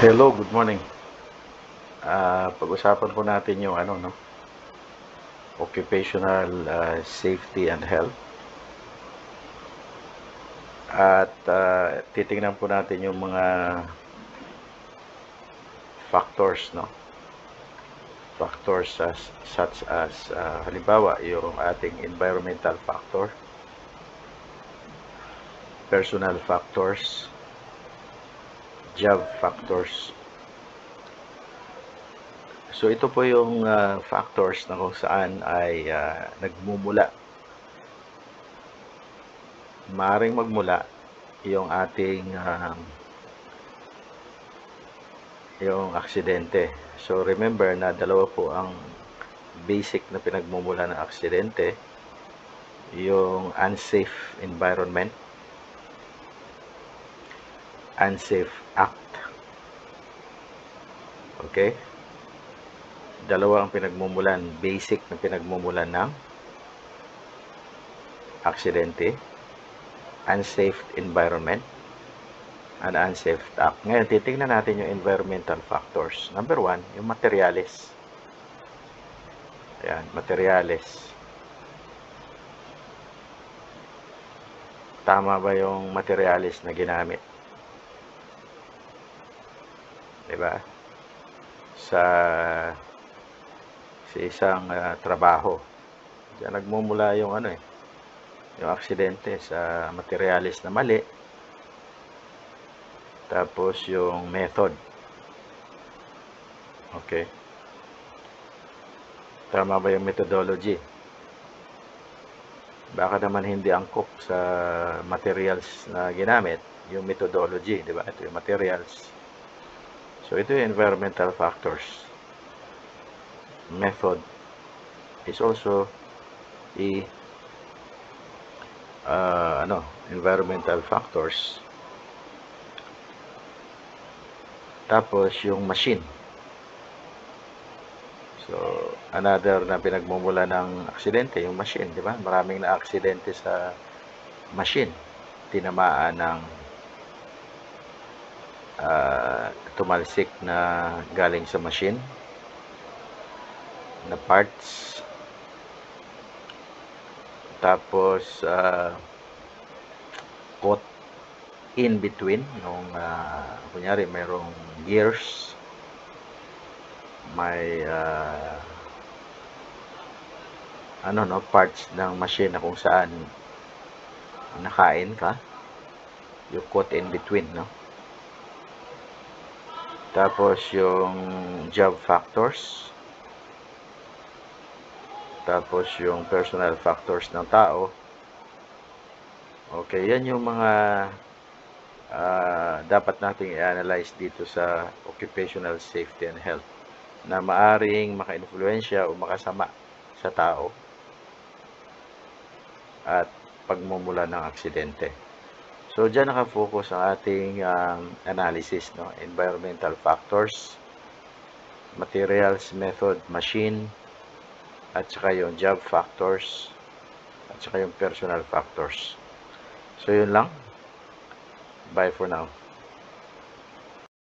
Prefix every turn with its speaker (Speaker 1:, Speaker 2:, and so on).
Speaker 1: Hello, good morning. Pag-usapan po natin yung occupational safety and health. At titingnan po natin yung mga factors, no? Factors such as halimbawa yung ating environmental factor, personal factors, job factors. So ito po yung factors na kung saan ay nagmumula. Maaaring magmula yung ating yung aksidente. So remember na dalawa po ang basic na pinagmumula ng aksidente, yung unsafe environment, unsafe act. Okay? Dalawa ang pinagmumulan, basic na pinagmumulan ng aksidente, unsafe environment, and unsafe act. Ngayon, titignan natin yung environmental factors. Number one, yung materials. Ayan, materials. Tama ba yung materials na ginamit? Diba? Sa isang trabaho. Diyan nagmumula yung yung aksidente sa materials na mali. Tapos yung method. Okay. Tama ba yung methodology? Baka naman hindi angkop sa materials na ginamit, yung methodology, di ba? Ito yung materials. So ito yung environmental factors. Method is also environmental factors. Tapos yung machine. So another na pinagmumula ng aksidente, yung machine, di ba? Maraming na aksidente sa machine. Tinamaan ng tumalsik na galing sa machine na parts. Tapos caught in between nung kunyari mayroong gears, may parts ng machine na kung saan nakain ka, yung caught in between, no? Tapos yung job factors, tapos yung personal factors ng tao. Okay, yan yung mga dapat nating i-analyze dito sa occupational safety and health na maaring maka-influensya o makasama sa tao at pagmumula ng aksidente. So diyan nakafocus ang ating analysis, no? Environmental factors, materials, method, machine, at saka yung job factors, at saka yung personal factors. So yun lang. Bye for now.